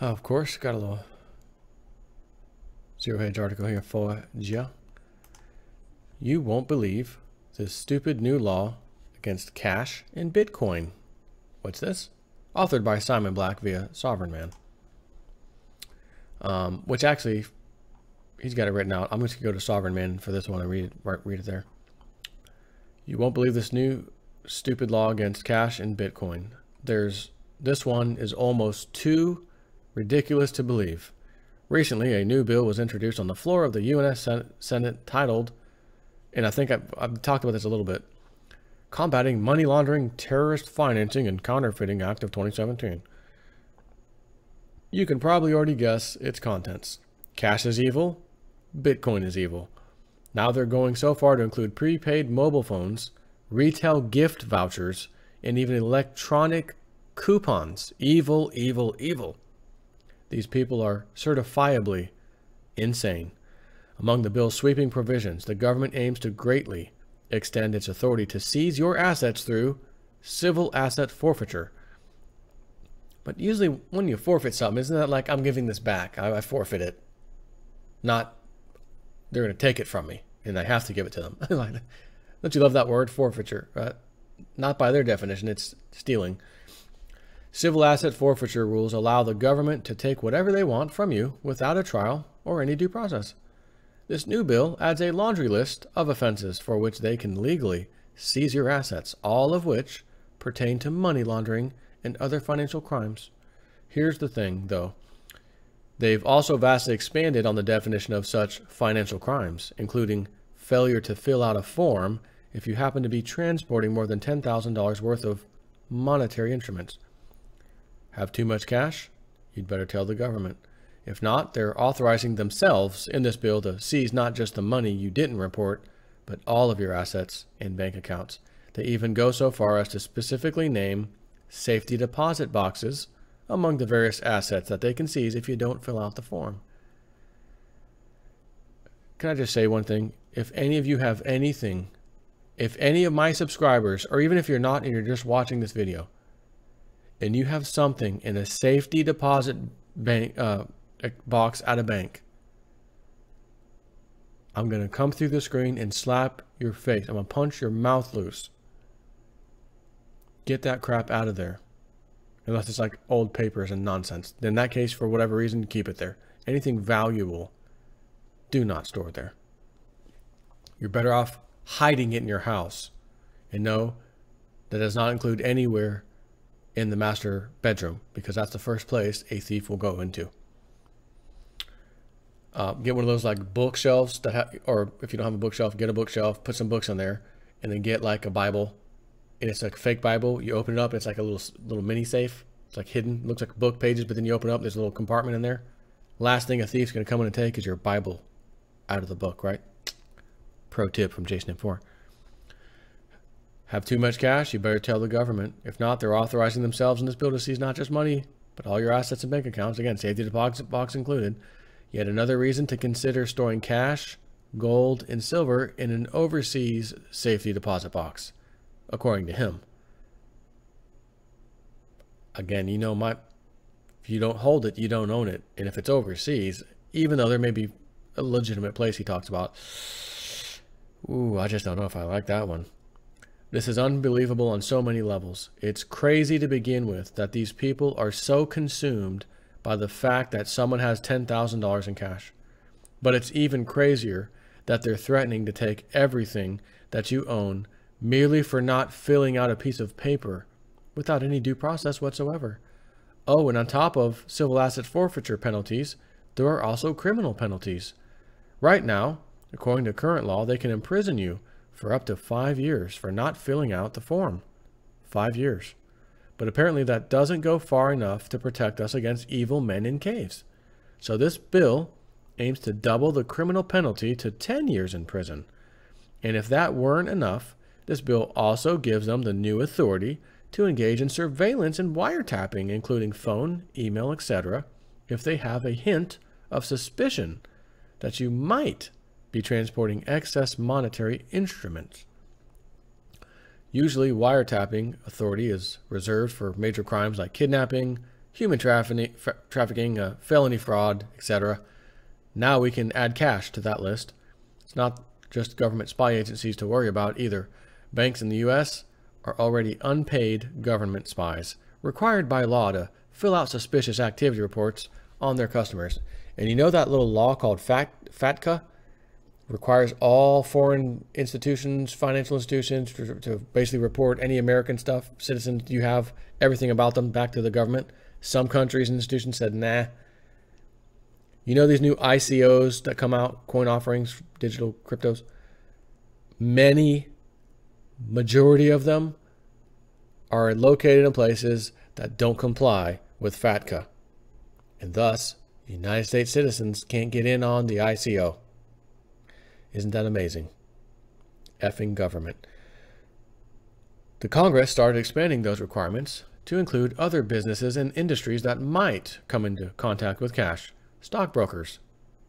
Of course, got a little zero-hedge article here for you. You won't believe this stupid new law against cash in Bitcoin. What's this? Authored by Simon Black via Sovereign Man. Which actually, he's got it written out. I'm just going to go to Sovereign Man for this one and read it there. You won't believe this new stupid law against cash in Bitcoin. This one is almost too ridiculous to believe. Recently, a new bill was introduced on the floor of the U.S. Senate titled, and I think I've talked about this a little bit, Combating Money Laundering, Terrorist Financing, and Counterfeiting Act of 2017. You can probably already guess its contents. Cash is evil. Bitcoin is evil. Now they're going so far to include prepaid mobile phones, retail gift vouchers, and even electronic coupons. Evil, evil, evil. These people are certifiably insane. Among the bill's sweeping provisions, the government aims to greatly extend its authority to seize your assets through civil asset forfeiture. But usually when you forfeit something, isn't that like, I'm giving this back, I forfeit it? Not, they're going to take it from me and I have to give it to them. Don't you love that word, forfeiture? Right? Not by their definition, it's stealing. Civil asset forfeiture rules allow the government to take whatever they want from you without a trial or any due process. This new bill adds a laundry list of offenses for which they can legally seize your assets, all of which pertain to money laundering and other financial crimes. Here's the thing, though. They've also vastly expanded on the definition of such financial crimes, including failure to fill out a form if you happen to be transporting more than $10,000 worth of monetary instruments. Have too much cash? You'd better tell the government. If not, they're authorizing themselves in this bill to seize not just the money you didn't report, but all of your assets and bank accounts. They even go so far as to specifically name safety deposit boxes among the various assets that they can seize if you don't fill out the form. Can I just say one thing? If any of you have anything, if any of my subscribers, or even if you're not and you're just watching this video, and you have something in a safety deposit bank box at a bank, I'm going to come through the screen and slap your face. I'm going to punch your mouth loose. Get that crap out of there. Unless it's like old papers and nonsense. In that case, for whatever reason, keep it there. Anything valuable, do not store it there. You're better off hiding it in your house. And no, that does not include anywhere in the master bedroom, because that's the first place a thief will go into. Get one of those like bookshelves that or if you don't have a bookshelf, get a bookshelf, put some books in there, and then get like a Bible, and it's like a fake Bible. You open it up, it's like a little mini safe. It's like hidden, it looks like book pages, but then you open it up, there's a little compartment in there. Last thing a thief's going to come in and take is your Bible out of the book, right? Pro tip from Jason M4. Have too much cash? You better tell the government. If not, they're authorizing themselves in this bill to seize not just money, but all your assets and bank accounts. Again, safety deposit box included. Yet another reason to consider storing cash, gold, and silver in an overseas safety deposit box, according to him. Again, you know, if you don't hold it, you don't own it. And if it's overseas, even though there may be a legitimate place he talks about, ooh, I just don't know if I like that one. This is unbelievable on so many levels. It's crazy to begin with that these people are so consumed by the fact that someone has $10,000 in cash. But it's even crazier that they're threatening to take everything that you own merely for not filling out a piece of paper without any due process whatsoever. Oh, and on top of civil asset forfeiture penalties, there are also criminal penalties. Right now, according to current law, they can imprison you for up to 5 years for not filling out the form. 5 years. But apparently that doesn't go far enough to protect us against evil men in caves. So this bill aims to double the criminal penalty to 10 years in prison. And if that weren't enough, this bill also gives them the new authority to engage in surveillance and wiretapping, including phone, email, etc., if they have a hint of suspicion that you might be transporting excess monetary instruments. Usually, wiretapping authority is reserved for major crimes like kidnapping, human trafficking, felony fraud, etc. Now we can add cash to that list. It's not just government spy agencies to worry about either. Banks in the U.S. are already unpaid government spies, required by law to fill out suspicious activity reports on their customers. And you know that little law called FATCA requires all foreign institutions, financial institutions, to basically report any American stuff, citizens you have, everything about them back to the government. Some countries and institutions said, nah. You know these new ICOs that come out, coin offerings, digital cryptos? Majority of them are located in places that don't comply with FATCA. And thus, United States citizens can't get in on the ICO. Isn't that amazing? Effing government. The Congress started expanding those requirements to include other businesses and industries that might come into contact with cash. Stockbrokers,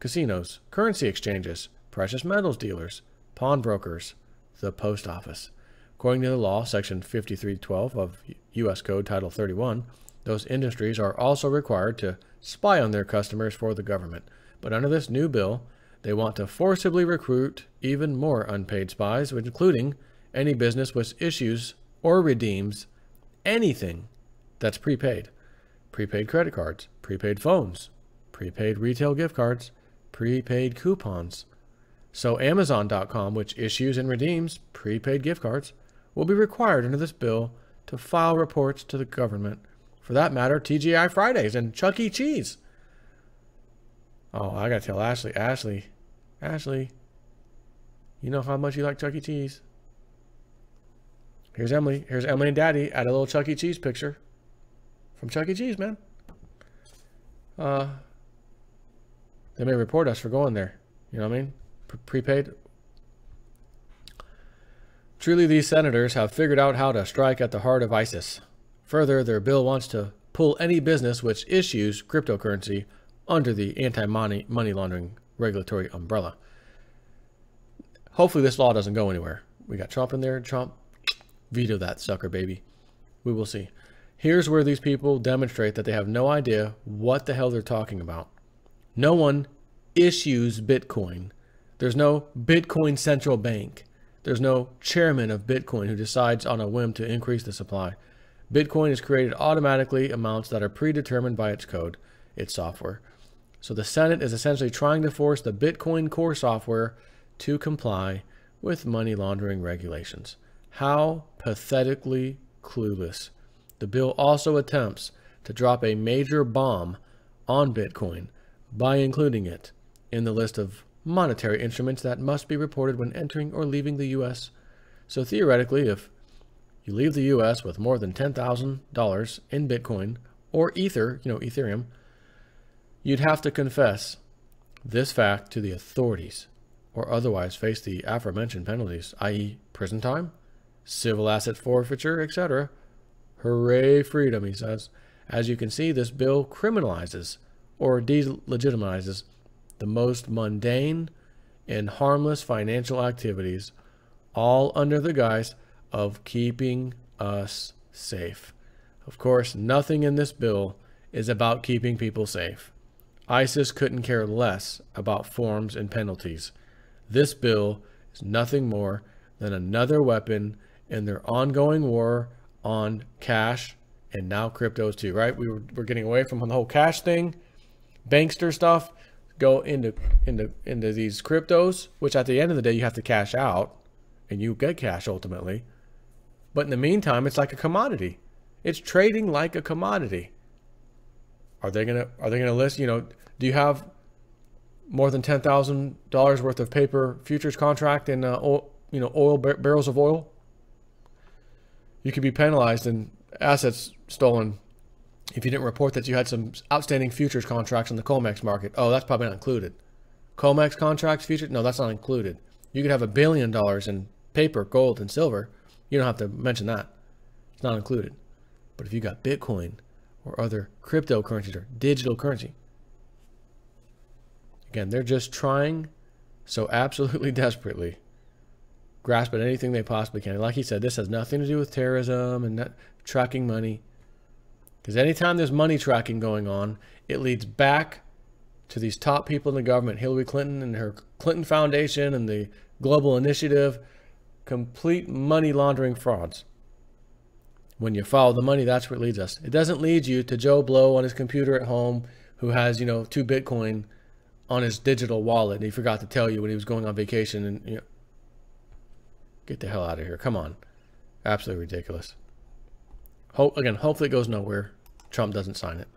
casinos, currency exchanges, precious metals dealers, pawnbrokers, the post office. According to the law, Section 5312 of U.S. Code Title 31, those industries are also required to spy on their customers for the government. But under this new bill, they want to forcibly recruit even more unpaid spies, including any business which issues or redeems anything that's prepaid. Prepaid credit cards, prepaid phones, prepaid retail gift cards, prepaid coupons. So Amazon.com, which issues and redeems prepaid gift cards, will be required under this bill to file reports to the government. For that matter, TGI Fridays and Chuck E. Cheese. Oh, I gotta tell Ashley, you know how much you like Chuck E. Cheese. Here's Emily and Daddy at a little Chuck E. Cheese picture from Chuck E. Cheese, man. They may report us for going there. You know what I mean? Prepaid. Truly, these senators have figured out how to strike at the heart of ISIS. Further, their bill wants to pull any business which issues cryptocurrency under the anti-money laundering regulatory umbrella. Hopefully this law doesn't go anywhere. We got Trump in there. Trump, veto that sucker, baby. We will see. Here's where these people demonstrate that they have no idea what the hell they're talking about. No one issues Bitcoin. There's no Bitcoin central bank. There's no chairman of Bitcoin who decides on a whim to increase the supply. Bitcoin is created automatically amounts that are predetermined by its code, its software. So the Senate is essentially trying to force the Bitcoin core software to comply with money laundering regulations. How pathetically clueless. The bill also attempts to drop a major bomb on Bitcoin by including it in the list of monetary instruments that must be reported when entering or leaving the U.S. So theoretically, if you leave the U.S. with more than $10,000 in Bitcoin or Ether, Ethereum, you'd have to confess this fact to the authorities or otherwise face the aforementioned penalties, i.e. prison time, civil asset forfeiture, etc. Hooray, freedom, he says. As you can see, this bill criminalizes or delegitimizes the most mundane and harmless financial activities, all under the guise of keeping us safe. Of course, nothing in this bill is about keeping people safe. ISIS couldn't care less about forms and penalties. This bill is nothing more than another weapon in their ongoing war on cash and now cryptos too, right? We're getting away from the whole cash thing, bankster stuff, go into these cryptos, which at the end of the day you have to cash out and you get cash ultimately. But in the meantime, it's like a commodity. It's trading like a commodity. Are they gonna list, do you have more than $10,000 worth of paper futures contract in barrels of oil? You could be penalized and assets stolen if you didn't report that you had some outstanding futures contracts in the COMEX market. Oh, that's probably not included. COMEX contracts, futures? No, that's not included. You could have $1 billion in paper, gold, and silver. You don't have to mention that. It's not included. But if you got Bitcoin or other cryptocurrencies or digital currency, again, they're just trying so absolutely desperately grasp at anything they possibly can. Like he said, this has nothing to do with terrorism and not tracking money. Because anytime there's money tracking going on, it leads back to these top people in the government, Hillary Clinton and her Clinton Foundation and the Global Initiative, complete money laundering frauds. When you follow the money, that's where it leads us. It doesn't lead you to Joe Blow on his computer at home who has, 2 Bitcoin on his digital wallet and he forgot to tell you when he was going on vacation and, get the hell out of here. Come on. Absolutely ridiculous. Again, hopefully it goes nowhere. Trump doesn't sign it.